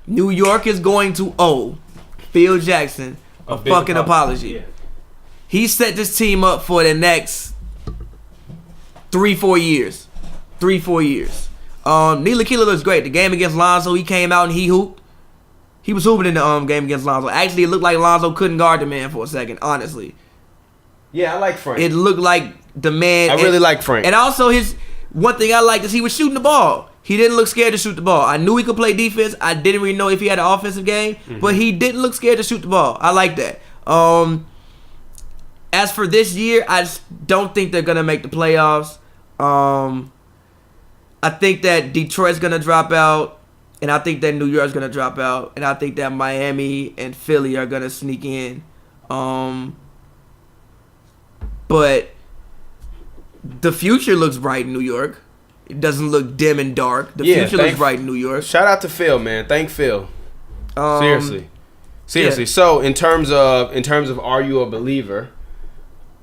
New York is going to owe Phil Jackson a fucking apology. Yeah. He set this team up for the next 3-4 years. 3-4 years. Ntilikina looks great. The game against Lonzo, he came out and he hooped. He was hooping in the game against Lonzo. Actually, it looked like Lonzo couldn't guard the man for a second, honestly. Yeah, I like Frank. It looked like the man. I really like Frank. And also, one thing I liked is he was shooting the ball. He didn't look scared to shoot the ball. I knew he could play defense. I didn't really know if he had an offensive game, but he didn't look scared to shoot the ball. I like that. As for this year, I just don't think they're going to make the playoffs. I think that Detroit's going to drop out, and I think that New York's going to drop out, and I think that Miami and Philly are going to sneak in. But the future looks bright in New York. It doesn't look dim and dark. The future looks bright in New York. Shout out to Phil, man. Thank Phil. Seriously. Yeah. So in terms of are you a believer?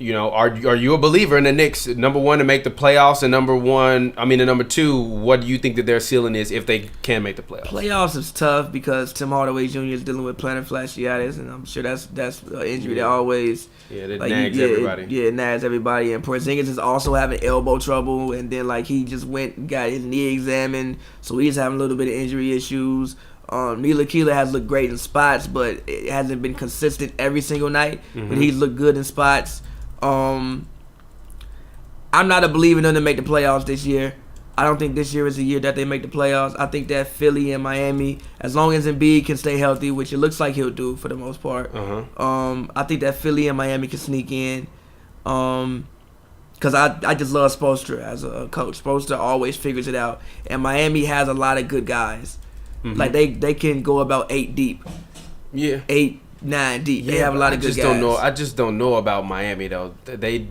You know, are you a believer in the Knicks? Number one, to make the playoffs, and number two, what do you think that their ceiling is if they can make the playoffs? Playoffs is tough because Tim Hardaway Jr. is dealing with plantar fasciitis, and I'm sure that's an injury that always nags everybody. It nags everybody. And Porzingis is also having elbow trouble, and then he just went and got his knee examined, so he's having a little bit of injury issues. Ntilikina has looked great in spots, but it hasn't been consistent every single night. But he's looked good in spots. I'm not a believer in them to make the playoffs this year. I don't think this year is the year that they make the playoffs. I think that Philly and Miami, as long as Embiid can stay healthy, which it looks like he'll do for the most part, I think that Philly and Miami can sneak in. Because I just love Spoelstra as a coach. Spoelstra always figures it out. And Miami has a lot of good guys. Like, they can go about 8 deep. Yeah. 8, 9 deep. They have a lot of good guys. I just don't know about Miami though. They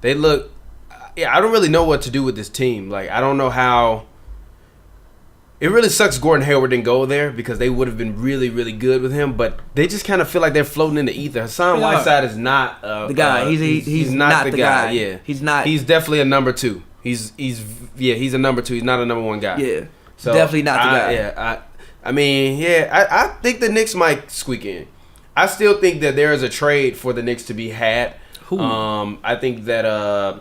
look. Yeah, I don't really know what to do with this team. Like, I don't know how. It really sucks Gordon Hayward didn't go there because they would have been really, really good with him. But they just kind of feel like they're floating in the ether. Hassan Whiteside is not the guy. He's not the guy. Yeah, he's not. He's definitely a number 2. He's a number 2. He's not a number 1 guy. Yeah, so definitely not the guy. Yeah, I think the Knicks might squeak in. I still think that there is a trade for the Knicks to be had. Who? I think that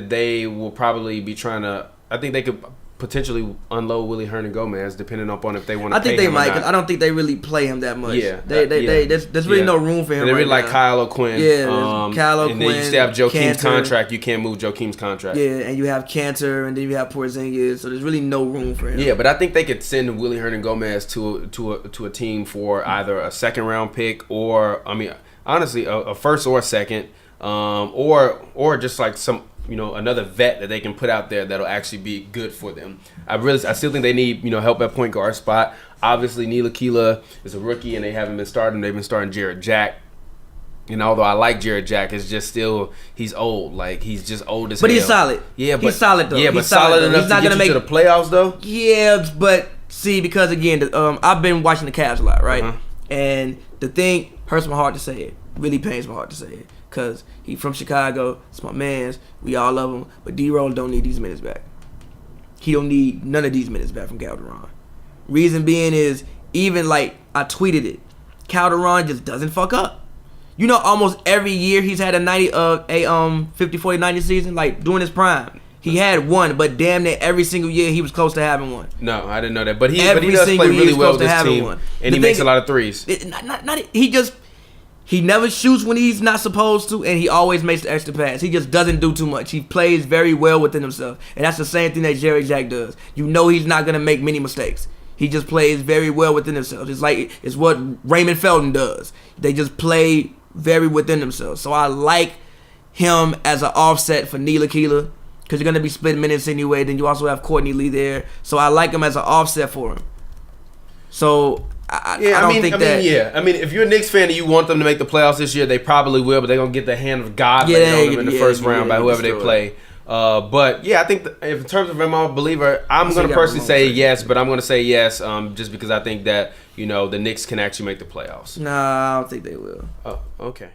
they will probably be trying to. I think they could potentially unload Willie Hernan-Gomez, depending upon if they want to. I think they might, because I don't think they really play him that much. Yeah, there's really no room for him. They really right like Kyle O'Quinn. Yeah, Kyle O'Quinn. And then you still have Joakim's contract. You can't move Joakim's contract. Yeah, and you have Cantor, and then you have Porzingis. So there's really no room for him. Yeah, but I think they could send Willie Hernan-Gomez to a team for either a second round pick or, honestly, a first or a second, or just like some. Another vet that they can put out there that'll actually be good for them. I still think they need, help at point guard spot. Obviously, Ntilikina is a rookie and they haven't been starting. They've been starting Jarrett Jack. And although I like Jarrett Jack, it's just still, he's old. Like, he's just old as hell. But he's solid. Yeah, but he's solid though. Yeah, but solid enough to get you to the playoffs though. Yeah, but see, because again, I've been watching the Cavs a lot, right? And the thing hurts my heart to say it. Really pains my heart to say it. Because he from Chicago. It's my mans. We all love him. But D-Rose don't need these minutes back. He don't need none of these minutes back from Calderon. Reason being is, even I tweeted it, Calderon just doesn't fuck up. Almost every year he's had a 50-40-90 season, during his prime. He had one, but damn near every single year he was close to having one. No, I didn't know that. But he does play really well with this team. And he makes a lot of threes. He never shoots when he's not supposed to, and he always makes the extra pass. He just doesn't do too much. He plays very well within himself. And that's the same thing that Jarrett Jack does. He's not going to make many mistakes. He just plays very well within himself. It's what Raymond Felton does. They just play very within themselves. So I like him as an offset for Ntilikina, because you're going to be splitting minutes anyway. Then you also have Courtney Lee there. So I like him as an offset for him. So if you're a Knicks fan and you want them to make the playoffs this year, they probably will, but they're going to get the hand of God laid on them in the first round by whoever they play. But yeah, I think if in terms of am I a believer, I'm going to personally say yes, but I'm going to say yes just because I think that, the Knicks can actually make the playoffs. Nah, I don't think they will. Oh, okay.